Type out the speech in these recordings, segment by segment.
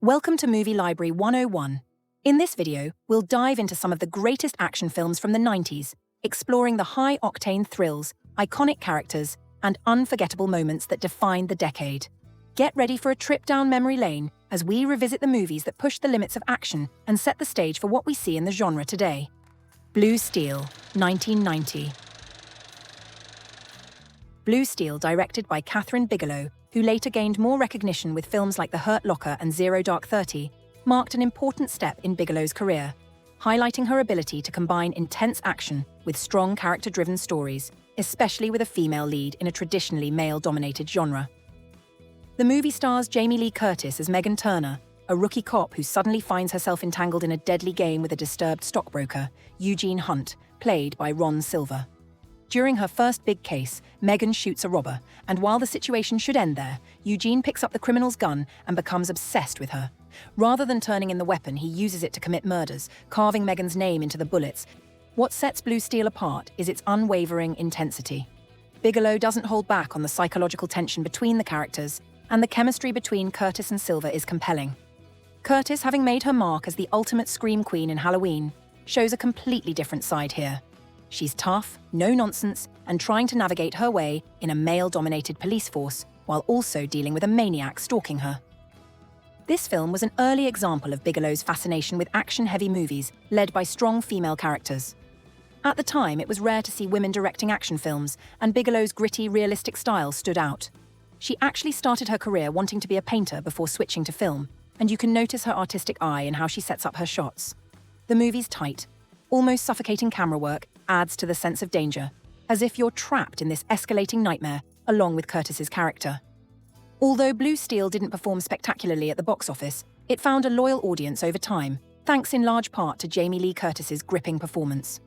Welcome to Movie Library 101. In this video, we'll dive into some of the greatest action films from the 90s, exploring the high-octane thrills, iconic characters, and unforgettable moments that defined the decade. Get ready for a trip down memory lane as we revisit the movies that pushed the limits of action and set the stage for what we see in the genre today. Blue Steel, 1990. Blue Steel, directed by Kathryn Bigelow, who later gained more recognition with films like The Hurt Locker and Zero Dark 30, marked an important step in Bigelow's career, highlighting her ability to combine intense action with strong character-driven stories, especially with a female lead in a traditionally male-dominated genre. The movie stars Jamie Lee Curtis as Megan Turner, a rookie cop who suddenly finds herself entangled in a deadly game with a disturbed stockbroker, Eugene Hunt, played by Ron Silver. During her first big case, Megan shoots a robber, and while the situation should end there, Eugene picks up the criminal's gun and becomes obsessed with her. Rather than turning in the weapon, he uses it to commit murders, carving Megan's name into the bullets. What sets Blue Steel apart is its unwavering intensity. Bigelow doesn't hold back on the psychological tension between the characters, and the chemistry between Curtis and Silver is compelling. Curtis, having made her mark as the ultimate scream queen in Halloween, shows a completely different side here. She's tough, no-nonsense, and trying to navigate her way in a male-dominated police force while also dealing with a maniac stalking her. This film was an early example of Bigelow's fascination with action-heavy movies led by strong female characters. At the time, it was rare to see women directing action films, and Bigelow's gritty, realistic style stood out. She actually started her career wanting to be a painter before switching to film, and you can notice her artistic eye in how she sets up her shots. The movie's tight, almost suffocating camera work adds to the sense of danger, as if you're trapped in this escalating nightmare along with Curtis's character. Although Blue Steel didn't perform spectacularly at the box office, it found a loyal audience over time, thanks in large part to Jamie Lee Curtis's gripping performance.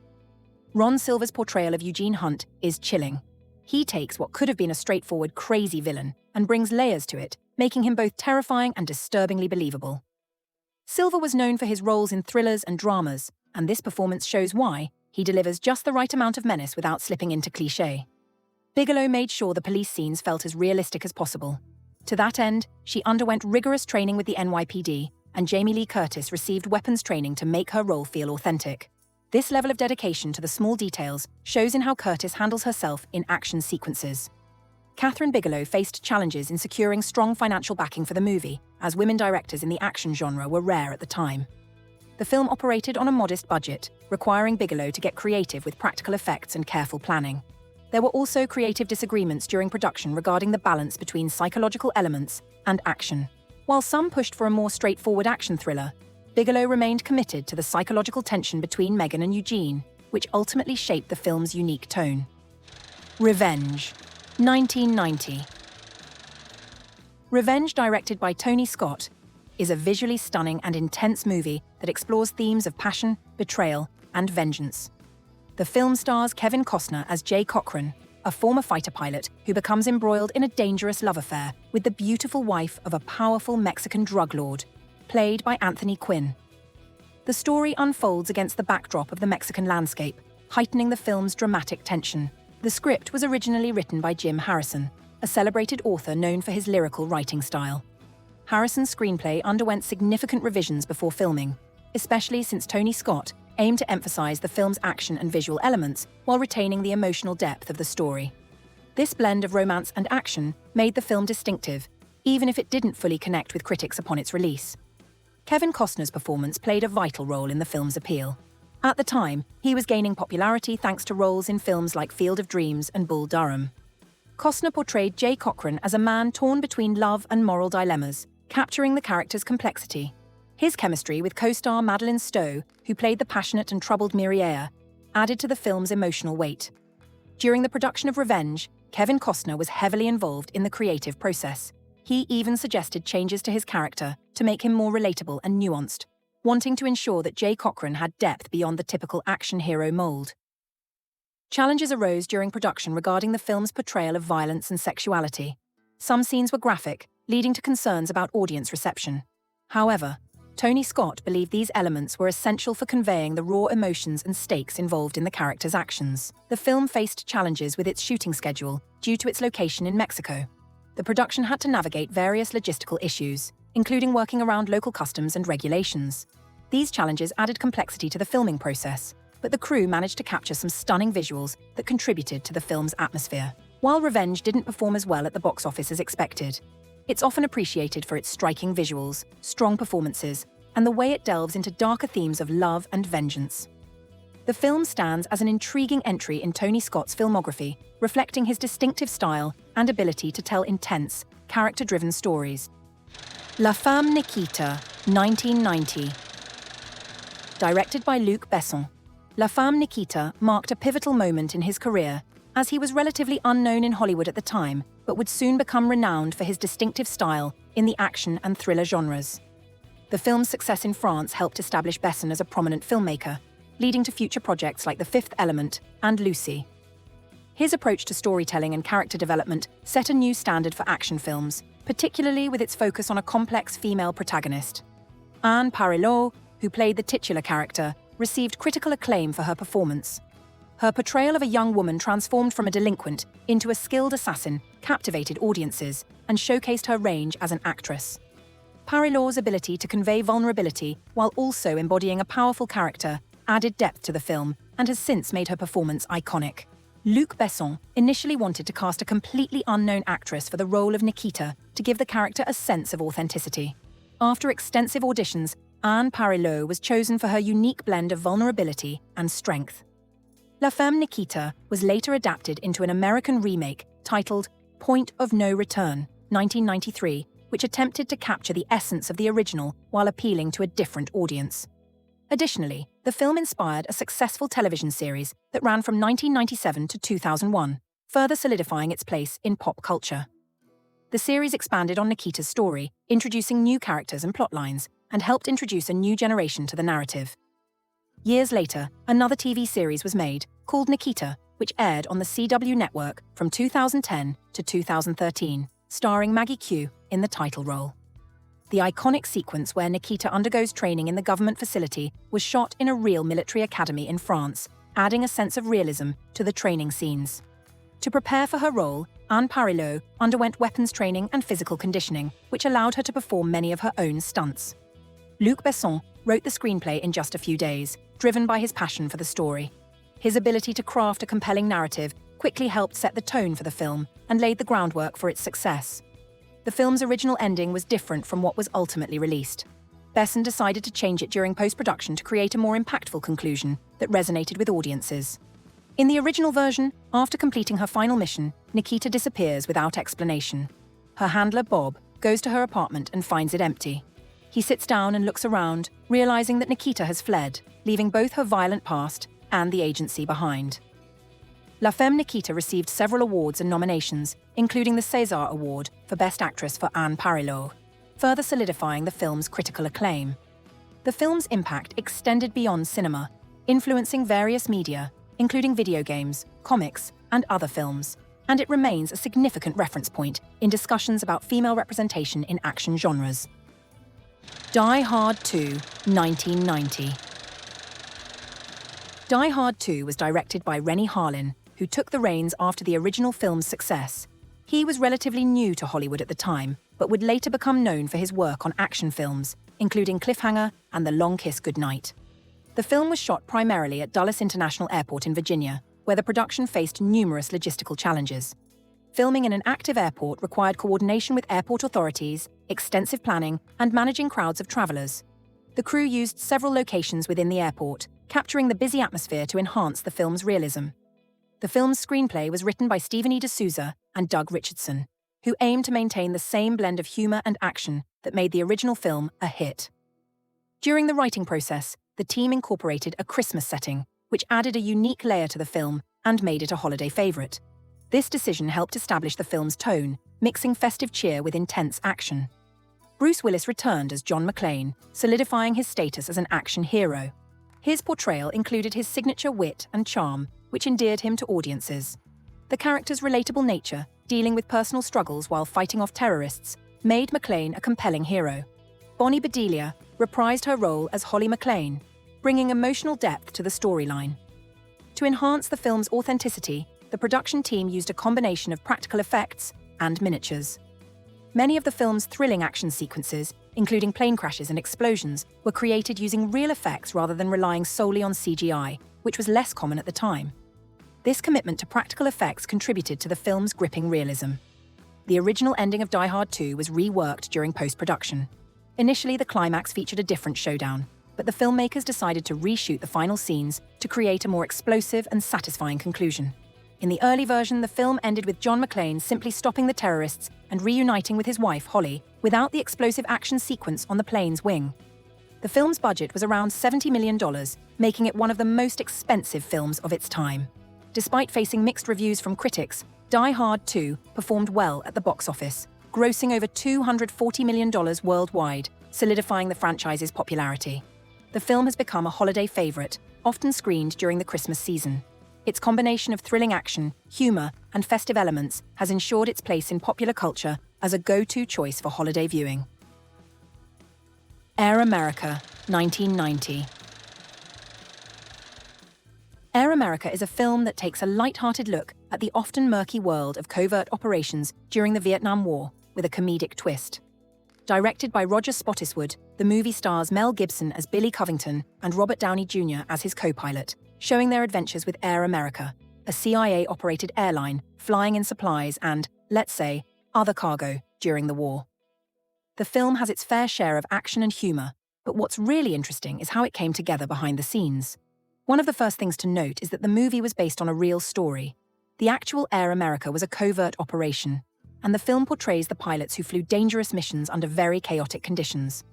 Ron Silver's portrayal of Eugene Hunt is chilling. He takes what could have been a straightforward, crazy villain and brings layers to it, making him both terrifying and disturbingly believable. Silver was known for his roles in thrillers and dramas, and this performance shows why. He delivers just the right amount of menace without slipping into cliché. Bigelow made sure the police scenes felt as realistic as possible. To that end, she underwent rigorous training with the NYPD, and Jamie Lee Curtis received weapons training to make her role feel authentic. This level of dedication to the small details shows in how Curtis handles herself in action sequences. Kathryn Bigelow faced challenges in securing strong financial backing for the movie, as women directors in the action genre were rare at the time. The film operated on a modest budget, requiring Bigelow to get creative with practical effects and careful planning. There were also creative disagreements during production regarding the balance between psychological elements and action. While some pushed for a more straightforward action thriller, Bigelow remained committed to the psychological tension between Megan and Eugene, which ultimately shaped the film's unique tone. Revenge, 1990. Revenge, directed by Tony Scott, is a visually stunning and intense movie that explores themes of passion, betrayal, and vengeance. The film stars Kevin Costner as Jay Cochran, a former fighter pilot who becomes embroiled in a dangerous love affair with the beautiful wife of a powerful Mexican drug lord, played by Anthony Quinn. The story unfolds against the backdrop of the Mexican landscape, heightening the film's dramatic tension. The script was originally written by Jim Harrison, a celebrated author known for his lyrical writing style. Harrison's screenplay underwent significant revisions before filming, especially since Tony Scott aimed to emphasize the film's action and visual elements while retaining the emotional depth of the story. This blend of romance and action made the film distinctive, even if it didn't fully connect with critics upon its release. Kevin Costner's performance played a vital role in the film's appeal. At the time, he was gaining popularity thanks to roles in films like Field of Dreams and Bull Durham. Costner portrayed Jay Cochran as a man torn between love and moral dilemmas, capturing the character's complexity. His chemistry with co-star Madeline Stowe, who played the passionate and troubled Miriam, added to the film's emotional weight. During the production of Revenge, Kevin Costner was heavily involved in the creative process. He even suggested changes to his character to make him more relatable and nuanced, wanting to ensure that Jay Cochran had depth beyond the typical action hero mold. Challenges arose during production regarding the film's portrayal of violence and sexuality. Some scenes were graphic, leading to concerns about audience reception. However, Tony Scott believed these elements were essential for conveying the raw emotions and stakes involved in the character's actions. The film faced challenges with its shooting schedule due to its location in Mexico. The production had to navigate various logistical issues, including working around local customs and regulations. These challenges added complexity to the filming process, but the crew managed to capture some stunning visuals that contributed to the film's atmosphere. While Revenge didn't perform as well at the box office as expected, it's often appreciated for its striking visuals, strong performances, and the way it delves into darker themes of love and vengeance. The film stands as an intriguing entry in Tony Scott's filmography, reflecting his distinctive style and ability to tell intense, character-driven stories. La Femme Nikita, 1990. Directed by Luc Besson, La Femme Nikita marked a pivotal moment in his career, as he was relatively unknown in Hollywood at the time, but would soon become renowned for his distinctive style in the action and thriller genres. The film's success in France helped establish Besson as a prominent filmmaker, leading to future projects like The Fifth Element and Lucy. His approach to storytelling and character development set a new standard for action films, particularly with its focus on a complex female protagonist. Anne Parillo, who played the titular character, received critical acclaim for her performance. Her portrayal of a young woman transformed from a delinquent into a skilled assassin captivated audiences and showcased her range as an actress. Parillo's ability to convey vulnerability while also embodying a powerful character added depth to the film and has since made her performance iconic. Luc Besson initially wanted to cast a completely unknown actress for the role of Nikita to give the character a sense of authenticity. After extensive auditions, Anne Parillo was chosen for her unique blend of vulnerability and strength. La Femme Nikita was later adapted into an American remake titled Point of No Return, 1993, which attempted to capture the essence of the original while appealing to a different audience. Additionally, the film inspired a successful television series that ran from 1997 to 2001, further solidifying its place in pop culture. The series expanded on Nikita's story, introducing new characters and plot lines, and helped introduce a new generation to the narrative. Years later, another TV series was made, called Nikita, which aired on the CW network from 2010 to 2013, starring Maggie Q in the title role. The iconic sequence where Nikita undergoes training in the government facility was shot in a real military academy in France, adding a sense of realism to the training scenes. To prepare for her role, Anne Parillo underwent weapons training and physical conditioning, which allowed her to perform many of her own stunts. Luc Besson wrote the screenplay in just a few days, driven by his passion for the story. His ability to craft a compelling narrative quickly helped set the tone for the film and laid the groundwork for its success. The film's original ending was different from what was ultimately released. Besson decided to change it during post-production to create a more impactful conclusion that resonated with audiences. In the original version, after completing her final mission, Nikita disappears without explanation. Her handler, Bob, goes to her apartment and finds it empty. He sits down and looks around, realizing that Nikita has fled, leaving both her violent past and the agency behind. La Femme Nikita received several awards and nominations, including the César Award for Best Actress for Anne Parillo, further solidifying the film's critical acclaim. The film's impact extended beyond cinema, influencing various media, including video games, comics, and other films, and it remains a significant reference point in discussions about female representation in action genres. Die Hard 2, 1990. Die Hard 2 was directed by Renny Harlin, who took the reins after the original film's success. He was relatively new to Hollywood at the time, but would later become known for his work on action films, including Cliffhanger and The Long Kiss Goodnight. The film was shot primarily at Dulles International Airport in Virginia, where the production faced numerous logistical challenges. Filming in an active airport required coordination with airport authorities, extensive planning, and managing crowds of travelers. The crew used several locations within the airport, capturing the busy atmosphere to enhance the film's realism. The film's screenplay was written by Stephen E. D'Souza and Doug Richardson, who aimed to maintain the same blend of humor and action that made the original film a hit. During the writing process, the team incorporated a Christmas setting, which added a unique layer to the film and made it a holiday favorite. This decision helped establish the film's tone, mixing festive cheer with intense action. Bruce Willis returned as John McClane, solidifying his status as an action hero. His portrayal included his signature wit and charm, which endeared him to audiences. The character's relatable nature, dealing with personal struggles while fighting off terrorists, made McClane a compelling hero. Bonnie Bedelia reprised her role as Holly McClane, bringing emotional depth to the storyline. To enhance the film's authenticity, the production team used a combination of practical effects and miniatures. Many of the film's thrilling action sequences, including plane crashes and explosions, were created using real effects rather than relying solely on CGI, which was less common at the time. This commitment to practical effects contributed to the film's gripping realism. The original ending of Die Hard 2 was reworked during post-production. Initially, the climax featured a different showdown, but the filmmakers decided to reshoot the final scenes to create a more explosive and satisfying conclusion. In the early version, the film ended with John McClane simply stopping the terrorists and reuniting with his wife, Holly, without the explosive action sequence on the plane's wing. The film's budget was around $70 million, making it one of the most expensive films of its time. Despite facing mixed reviews from critics, Die Hard 2 performed well at the box office, grossing over $240 million worldwide, solidifying the franchise's popularity. The film has become a holiday favorite, often screened during the Christmas season. Its combination of thrilling action, humor, and festive elements has ensured its place in popular culture as a go-to choice for holiday viewing. Air America, 1990. Air America is a film that takes a light-hearted look at the often murky world of covert operations during the Vietnam War, with a comedic twist. Directed by Roger Spottiswoode, the movie stars Mel Gibson as Billy Covington and Robert Downey Jr. as his co-pilot, showing their adventures with Air America, a CIA-operated airline flying in supplies and, let's say, other cargo during the war. The film has its fair share of action and humor, but what's really interesting is how it came together behind the scenes. One of the first things to note is that the movie was based on a real story. The actual Air America was a covert operation, and the film portrays the pilots who flew dangerous missions under very chaotic conditions.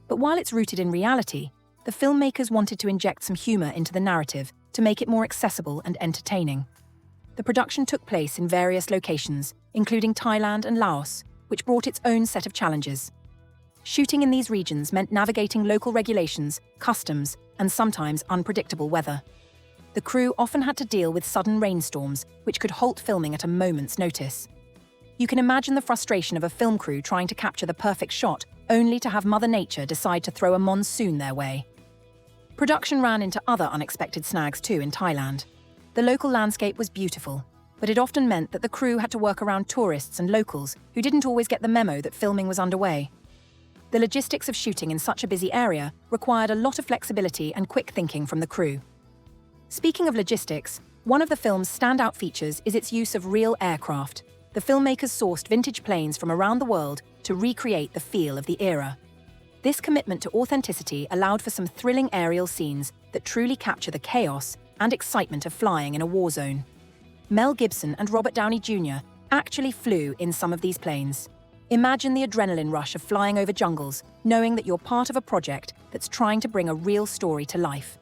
But while it's rooted in reality, the filmmakers wanted to inject some humor into the narrative to make it more accessible and entertaining. The production took place in various locations, including Thailand and Laos, which brought its own set of challenges. Shooting in these regions meant navigating local regulations, customs, and sometimes unpredictable weather. The crew often had to deal with sudden rainstorms, which could halt filming at a moment's notice. You can imagine the frustration of a film crew trying to capture the perfect shot, only to have Mother Nature decide to throw a monsoon their way. Production ran into other unexpected snags too in Thailand. The local landscape was beautiful, but it often meant that the crew had to work around tourists and locals who didn't always get the memo that filming was underway. The logistics of shooting in such a busy area required a lot of flexibility and quick thinking from the crew. Speaking of logistics, one of the film's standout features is its use of real aircraft. The filmmakers sourced vintage planes from around the world to recreate the feel of the era. This commitment to authenticity allowed for some thrilling aerial scenes that truly capture the chaos and excitement of flying in a war zone. Mel Gibson and Robert Downey Jr. actually flew in some of these planes. Imagine the adrenaline rush of flying over jungles, knowing that you're part of a project that's trying to bring a real story to life.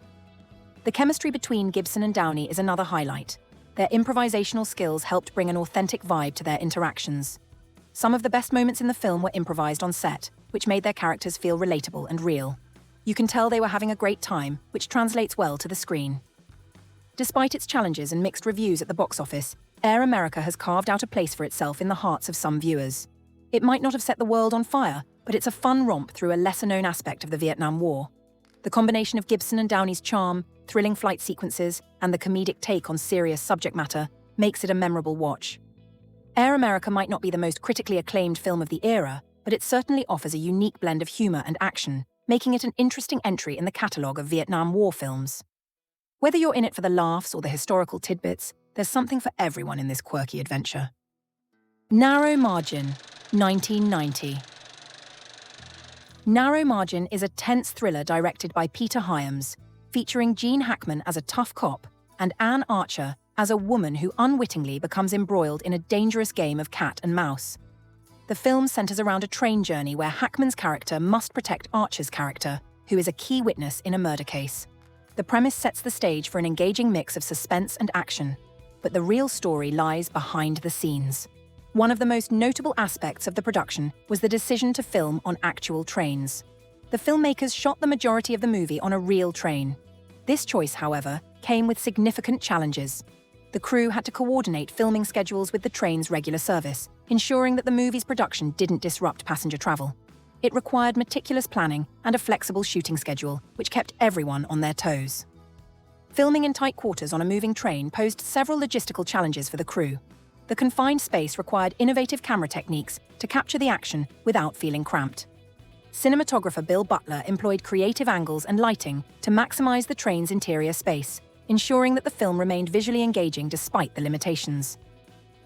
The chemistry between Gibson and Downey is another highlight. Their improvisational skills helped bring an authentic vibe to their interactions. Some of the best moments in the film were improvised on set, which made their characters feel relatable and real. You can tell they were having a great time, which translates well to the screen. Despite its challenges and mixed reviews at the box office, Air America has carved out a place for itself in the hearts of some viewers. It might not have set the world on fire, but it's a fun romp through a lesser-known aspect of the Vietnam War. The combination of Gibson and Downey's charm, thrilling flight sequences, and the comedic take on serious subject matter makes it a memorable watch. Air America might not be the most critically acclaimed film of the era, but it certainly offers a unique blend of humor and action, making it an interesting entry in the catalogue of Vietnam War films. Whether you're in it for the laughs or the historical tidbits, there's something for everyone in this quirky adventure. Narrow Margin, 1990. Narrow Margin is a tense thriller directed by Peter Hyams, featuring Gene Hackman as a tough cop and Anne Archer as a woman who unwittingly becomes embroiled in a dangerous game of cat and mouse. The film centers around a train journey where Hackman's character must protect Archer's character, who is a key witness in a murder case. The premise sets the stage for an engaging mix of suspense and action, but the real story lies behind the scenes. One of the most notable aspects of the production was the decision to film on actual trains. The filmmakers shot the majority of the movie on a real train. This choice, however, came with significant challenges. The crew had to coordinate filming schedules with the train's regular service, ensuring that the movie's production didn't disrupt passenger travel. It required meticulous planning and a flexible shooting schedule, which kept everyone on their toes. Filming in tight quarters on a moving train posed several logistical challenges for the crew. The The confined space required innovative camera techniques to capture the action without feeling cramped. Cinematographer Bill Butler employed creative angles and lighting to maximize the train's interior space, ensuring that the film remained visually engaging despite the limitations.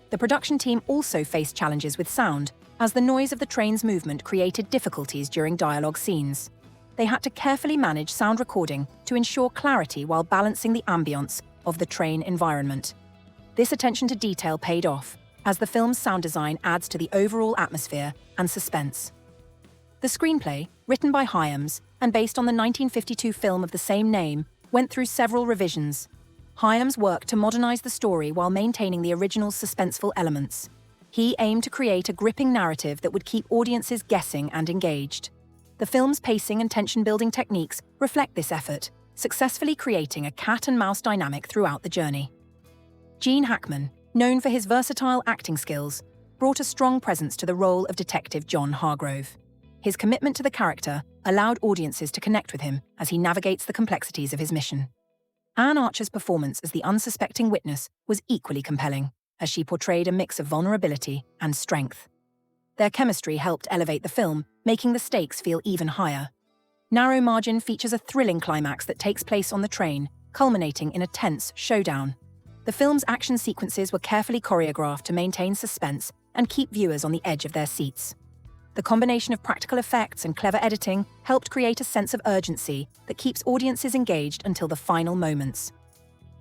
The production team also faced challenges with sound, as the noise of the train's movement created difficulties during dialogue scenes. They had to carefully manage sound recording to ensure clarity while balancing the ambience of the train environment. This attention to detail paid off, as the film's sound design adds to the overall atmosphere and suspense. The screenplay, written by Hyams and based on the 1952 film of the same name, went through several revisions. Hyams worked to modernize the story while maintaining the original's suspenseful elements. He aimed to create a gripping narrative that would keep audiences guessing and engaged. The film's pacing and tension-building techniques reflect this effort, successfully creating a cat-and-mouse dynamic throughout the journey. Gene Hackman, known for his versatile acting skills, brought a strong presence to the role of Detective John Hargrove. His commitment to the character allowed audiences to connect with him as he navigates the complexities of his mission. Anne Archer's performance as the unsuspecting witness was equally compelling, as she portrayed a mix of vulnerability and strength. Their chemistry helped elevate the film, making the stakes feel even higher. Narrow Margin features a thrilling climax that takes place on the train, culminating in a tense showdown. The film's action sequences were carefully choreographed to maintain suspense and keep viewers on the edge of their seats. The combination of practical effects and clever editing helped create a sense of urgency that keeps audiences engaged until the final moments.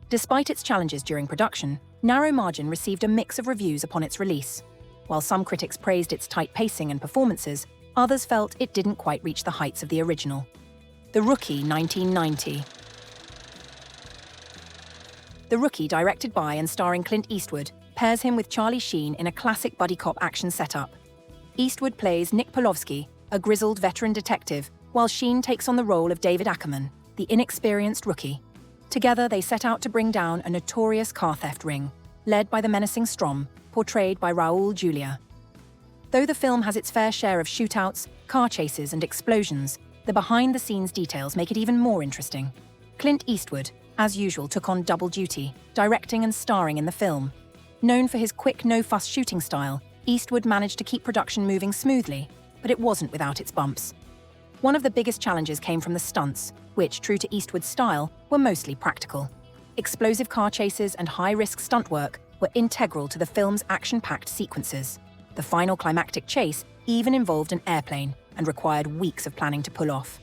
Despite its challenges during production, Narrow Margin received a mix of reviews upon its release. While some critics praised its tight pacing and performances, others felt it didn't quite reach the heights of the original. The Rookie, 1990. The Rookie, directed by and starring Clint Eastwood, pairs him with Charlie Sheen in a classic buddy cop action setup. Eastwood plays Nick Polovsky, a grizzled veteran detective, while Sheen takes on the role of David Ackerman, the inexperienced rookie. Together, they set out to bring down a notorious car theft ring, led by the menacing Strom, portrayed by Raul Julia. Though the film has its fair share of shootouts, car chases, and explosions, the behind-the-scenes details make it even more interesting. Clint Eastwood, as usual, took on double duty, directing and starring in the film. Known for his quick, no-fuss shooting style, Eastwood managed to keep production moving smoothly, but it wasn't without its bumps. One of the biggest challenges came from the stunts, which, true to Eastwood's style, were mostly practical. Explosive car chases and high-risk stunt work were integral to the film's action-packed sequences. The final climactic chase even involved an airplane and required weeks of planning to pull off.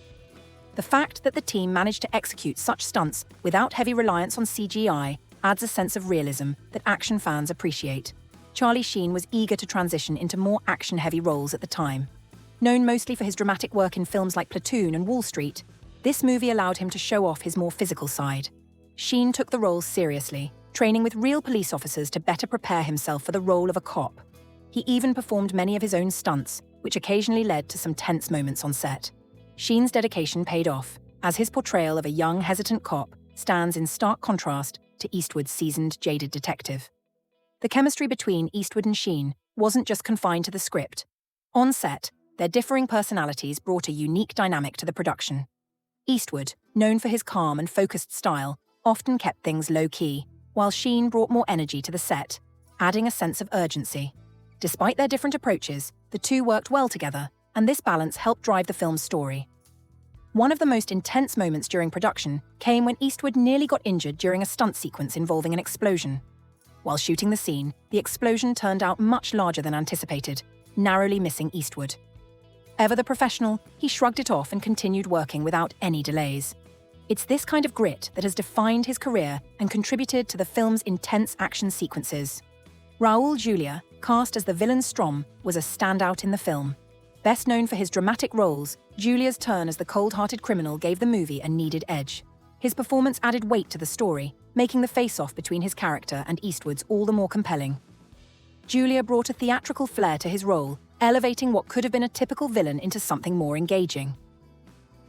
The fact that the team managed to execute such stunts without heavy reliance on CGI adds a sense of realism that action fans appreciate. Charlie Sheen was eager to transition into more action-heavy roles at the time. Known mostly for his dramatic work in films like Platoon and Wall Street, this movie allowed him to show off his more physical side. Sheen took the role seriously, training with real police officers to better prepare himself for the role of a cop. He even performed many of his own stunts, which occasionally led to some tense moments on set. Sheen's dedication paid off, as his portrayal of a young, hesitant cop stands in stark contrast to Eastwood's seasoned, jaded detective. The chemistry between Eastwood and Sheen wasn't just confined to the script. On set, their differing personalities brought a unique dynamic to the production. Eastwood, known for his calm and focused style, often kept things low-key, while Sheen brought more energy to the set, adding a sense of urgency. Despite their different approaches, the two worked well together, and this balance helped drive the film's story. One of the most intense moments during production came when Eastwood nearly got injured during a stunt sequence involving an explosion. While shooting the scene, the explosion turned out much larger than anticipated, narrowly missing Eastwood. Ever the professional, he shrugged it off and continued working without any delays. It's this kind of grit that has defined his career and contributed to the film's intense action sequences. Raul Julia, cast as the villain Strom, was a standout in the film. Best known for his dramatic roles, Julia's turn as the cold-hearted criminal gave the movie a needed edge. His performance added weight to the story, making the face-off between his character and Eastwood's all the more compelling. Julia brought a theatrical flair to his role, elevating what could have been a typical villain into something more engaging.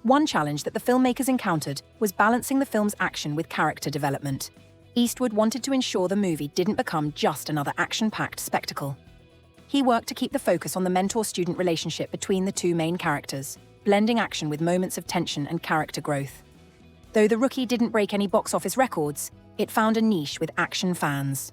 One challenge that the filmmakers encountered was balancing the film's action with character development. Eastwood wanted to ensure the movie didn't become just another action-packed spectacle. He worked to keep the focus on the mentor-student relationship between the two main characters, blending action with moments of tension and character growth. Though The Rookie didn't break any box office records, it found a niche with action fans.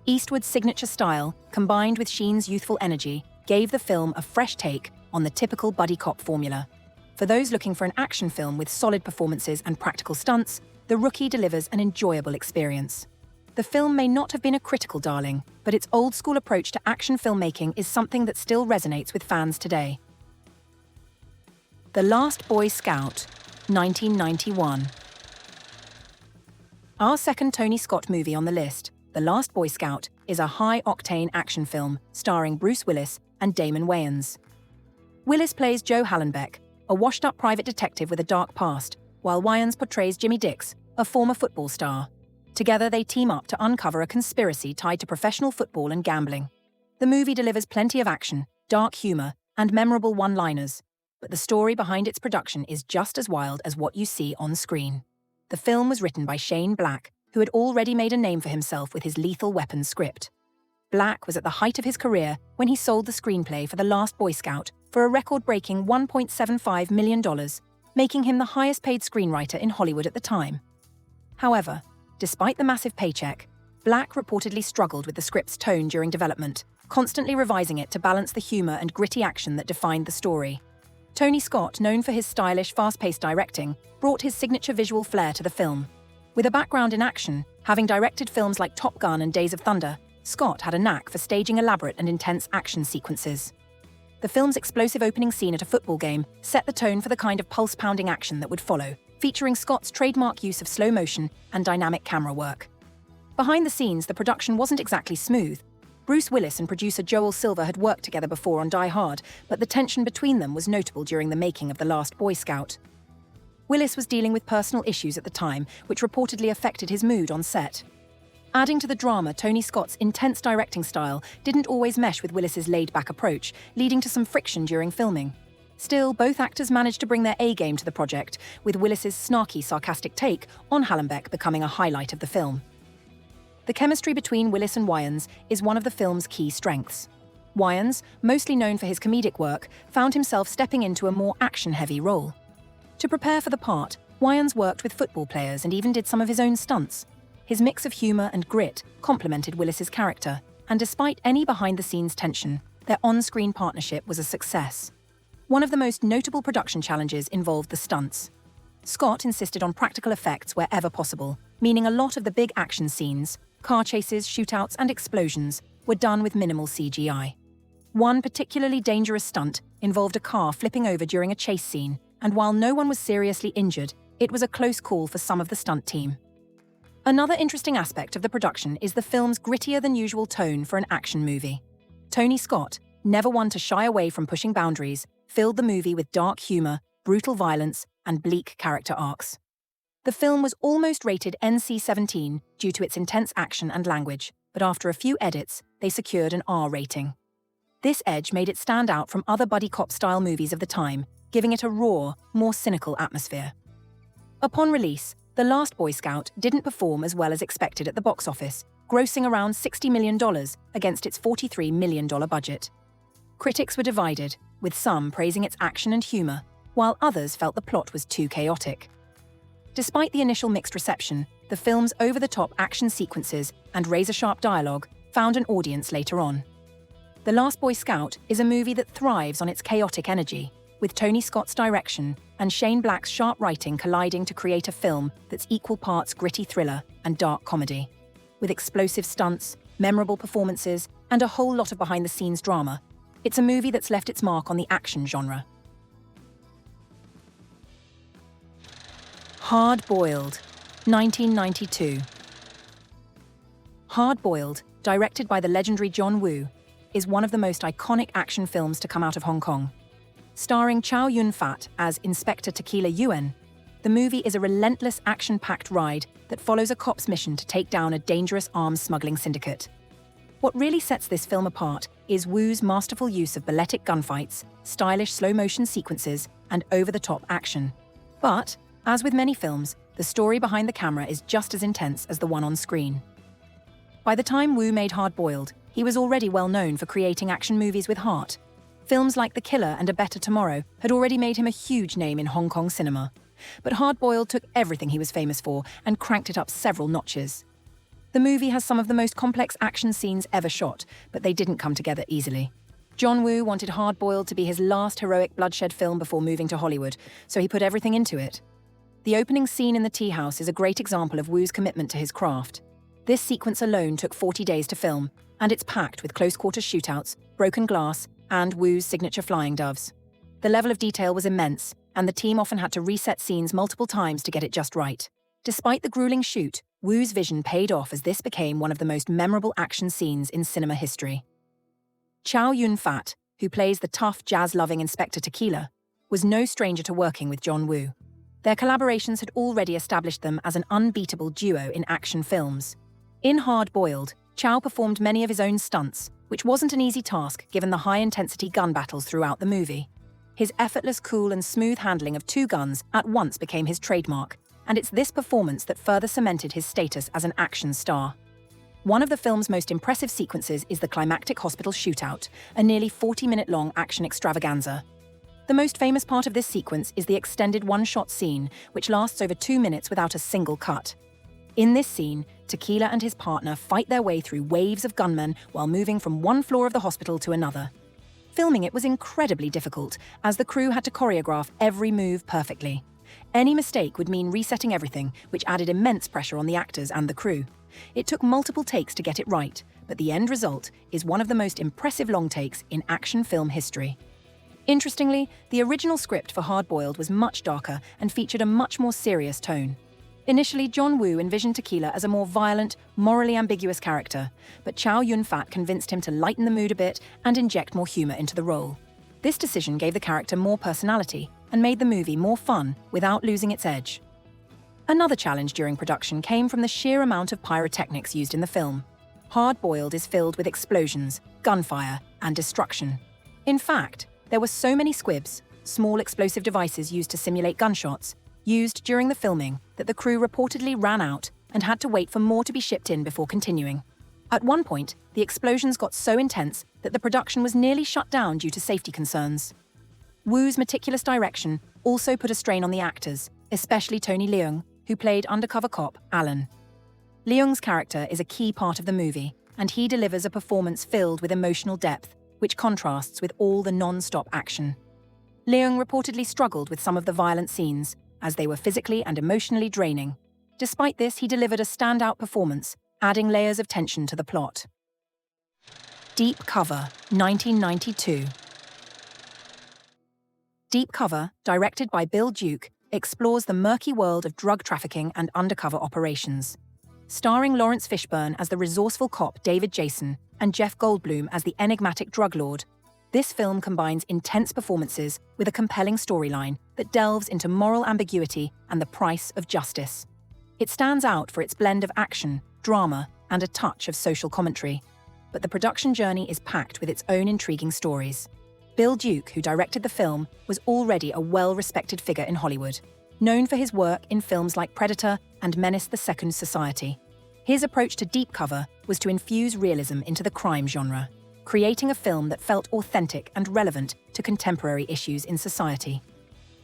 Eastwood's signature style, combined with Sheen's youthful energy, gave the film a fresh take on the typical buddy cop formula. For those looking for an action film with solid performances and practical stunts, The Rookie delivers an enjoyable experience. The film may not have been a critical darling, but its old-school approach to action filmmaking is something that still resonates with fans today. The Last Boy Scout, 1991. Our second Tony Scott movie on the list, The Last Boy Scout, is a high-octane action film starring Bruce Willis and Damon Wayans. Willis plays Joe Hallenbeck, a washed-up private detective with a dark past, while Wayans portrays Jimmy Dix, a former football star. Together, they team up to uncover a conspiracy tied to professional football and gambling. The movie delivers plenty of action, dark humor, and memorable one-liners, but the story behind its production is just as wild as what you see on screen. The film was written by Shane Black, who had already made a name for himself with his Lethal Weapon script. Black was at the height of his career when he sold the screenplay for The Last Boy Scout for a record-breaking $1.75 million, making him the highest-paid screenwriter in Hollywood at the time. However, despite the massive paycheck, Black reportedly struggled with the script's tone during development, constantly revising it to balance the humor and gritty action that defined the story. Tony Scott, known for his stylish, fast-paced directing, brought his signature visual flair to the film. With a background in action, having directed films like Top Gun and Days of Thunder, Scott had a knack for staging elaborate and intense action sequences. The film's explosive opening scene at a football game set the tone for the kind of pulse-pounding action that would follow, featuring Scott's trademark use of slow motion and dynamic camera work. Behind the scenes, the production wasn't exactly smooth. Bruce Willis and producer Joel Silver had worked together before on Die Hard, but the tension between them was notable during the making of The Last Boy Scout. Willis was dealing with personal issues at the time, which reportedly affected his mood on set. Adding to the drama, Tony Scott's intense directing style didn't always mesh with Willis's laid-back approach, leading to some friction during filming. Still, both actors managed to bring their A-game to the project, with Willis's snarky, sarcastic take on Hallenbeck becoming a highlight of the film. The chemistry between Willis and Wayans is one of the film's key strengths. Wayans, mostly known for his comedic work, found himself stepping into a more action-heavy role. To prepare for the part, Wayans worked with football players and even did some of his own stunts. His mix of humor and grit complemented Willis's character, and despite any behind-the-scenes tension, their on-screen partnership was a success. One of the most notable production challenges involved the stunts. Scott insisted on practical effects wherever possible, meaning a lot of the big action scenes, car chases, shootouts, and explosions, were done with minimal CGI. One particularly dangerous stunt involved a car flipping over during a chase scene, and while no one was seriously injured, it was a close call for some of the stunt team. Another interesting aspect of the production is the film's grittier-than-usual tone for an action movie. Tony Scott, never one to shy away from pushing boundaries, filled the movie with dark humor, brutal violence, and bleak character arcs. The film was almost rated NC-17 due to its intense action and language, but after a few edits, they secured an R rating. This edge made it stand out from other buddy cop-style movies of the time, giving it a raw, more cynical atmosphere. Upon release, The Last Boy Scout didn't perform as well as expected at the box office, grossing around $60 million against its $43 million budget. Critics were divided, with some praising its action and humor, while others felt the plot was too chaotic. Despite the initial mixed reception, the film's over-the-top action sequences and razor-sharp dialogue found an audience later on. The Last Boy Scout is a movie that thrives on its chaotic energy, with Tony Scott's direction and Shane Black's sharp writing colliding to create a film that's equal parts gritty thriller and dark comedy. With explosive stunts, memorable performances, and a whole lot of behind-the-scenes drama, it's a movie that's left its mark on the action genre. Hard Boiled, 1992. Hard Boiled, directed by the legendary John Woo, is one of the most iconic action films to come out of Hong Kong. Starring Chow Yun-fat as Inspector Tequila Yuen, the movie is a relentless action-packed ride that follows a cop's mission to take down a dangerous arms smuggling syndicate. What really sets this film apart is Woo's masterful use of balletic gunfights, stylish slow-motion sequences, and over-the-top action. But, as with many films, the story behind the camera is just as intense as the one on screen. By the time Woo made Hard Boiled, he was already well known for creating action movies with heart. Films like The Killer and A Better Tomorrow had already made him a huge name in Hong Kong cinema. But Hard Boiled took everything he was famous for and cranked it up several notches. The movie has some of the most complex action scenes ever shot, but they didn't come together easily. John Woo wanted Hard Boiled to be his last heroic bloodshed film before moving to Hollywood, so he put everything into it. The opening scene in the tea house is a great example of Woo's commitment to his craft. This sequence alone took 40 days to film, and it's packed with close-quarter shootouts, broken glass, and Woo's signature flying doves. The level of detail was immense, and the team often had to reset scenes multiple times to get it just right. Despite the grueling shoot, Woo's vision paid off as this became one of the most memorable action scenes in cinema history. Chow Yun-fat, who plays the tough, jazz-loving Inspector Tequila, was no stranger to working with John Woo. Their collaborations had already established them as an unbeatable duo in action films. In Hard Boiled, Chow performed many of his own stunts, which wasn't an easy task given the high-intensity gun battles throughout the movie. His effortless, cool, and smooth handling of two guns at once became his trademark, and it's this performance that further cemented his status as an action star. One of the film's most impressive sequences is the climactic hospital shootout, a nearly 40-minute-long action extravaganza. The most famous part of this sequence is the extended one-shot scene, which lasts over 2 minutes without a single cut. In this scene, Tequila and his partner fight their way through waves of gunmen while moving from one floor of the hospital to another. Filming it was incredibly difficult, as the crew had to choreograph every move perfectly. Any mistake would mean resetting everything, which added immense pressure on the actors and the crew. It took multiple takes to get it right, but the end result is one of the most impressive long takes in action film history. Interestingly, the original script for Hard Boiled was much darker and featured a much more serious tone. Initially, John Woo envisioned Tequila as a more violent, morally ambiguous character, but Chow Yun-fat convinced him to lighten the mood a bit and inject more humor into the role. This decision gave the character more personality and made the movie more fun without losing its edge. Another challenge during production came from the sheer amount of pyrotechnics used in the film. Hard Boiled is filled with explosions, gunfire, and destruction. In fact, there were so many squibs, small explosive devices used to simulate gunshots, used during the filming that the crew reportedly ran out and had to wait for more to be shipped in before continuing. At one point, the explosions got so intense that the production was nearly shut down due to safety concerns. Woo's meticulous direction also put a strain on the actors, especially Tony Leung, who played undercover cop Alan. Leung's character is a key part of the movie, and he delivers a performance filled with emotional depth, which contrasts with all the non-stop action. Leung reportedly struggled with some of the violent scenes, as they were physically and emotionally draining. Despite this, he delivered a standout performance, adding layers of tension to the plot. Deep Cover, 1992. Deep Cover, directed by Bill Duke, explores the murky world of drug trafficking and undercover operations. Starring Lawrence Fishburne as the resourceful cop David Jason and Jeff Goldblum as the enigmatic drug lord, this film combines intense performances with a compelling storyline that delves into moral ambiguity and the price of justice. It stands out for its blend of action, drama, and a touch of social commentary, but the production journey is packed with its own intriguing stories. Bill Duke, who directed the film, was already a well-respected figure in Hollywood, known for his work in films like Predator and Menace: The Second Society. His approach to Deep Cover was to infuse realism into the crime genre, creating a film that felt authentic and relevant to contemporary issues in society.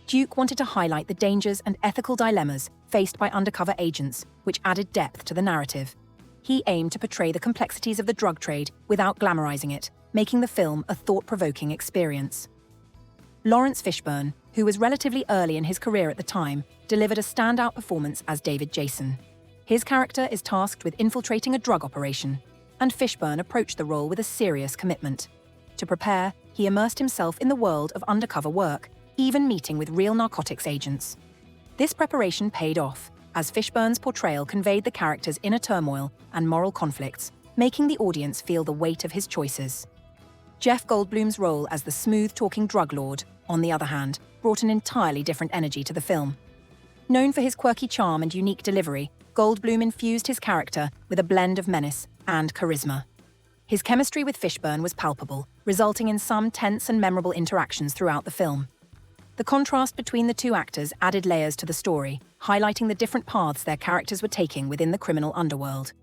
Duke wanted to highlight the dangers and ethical dilemmas faced by undercover agents, which added depth to the narrative. He aimed to portray the complexities of the drug trade without glamorizing it, making the film a thought-provoking experience. Lawrence Fishburne, who was relatively early in his career at the time, delivered a standout performance as David Jason. His character is tasked with infiltrating a drug operation, and Fishburne approached the role with a serious commitment. To prepare, he immersed himself in the world of undercover work, even meeting with real narcotics agents. This preparation paid off, as Fishburne's portrayal conveyed the character's inner turmoil and moral conflicts, making the audience feel the weight of his choices. Jeff Goldblum's role as the smooth-talking drug lord, on the other hand, brought an entirely different energy to the film. Known for his quirky charm and unique delivery, Goldblum infused his character with a blend of menace and charisma. His chemistry with Fishburne was palpable, resulting in some tense and memorable interactions throughout the film. The contrast between the two actors added layers to the story, highlighting the different paths their characters were taking within the criminal underworld.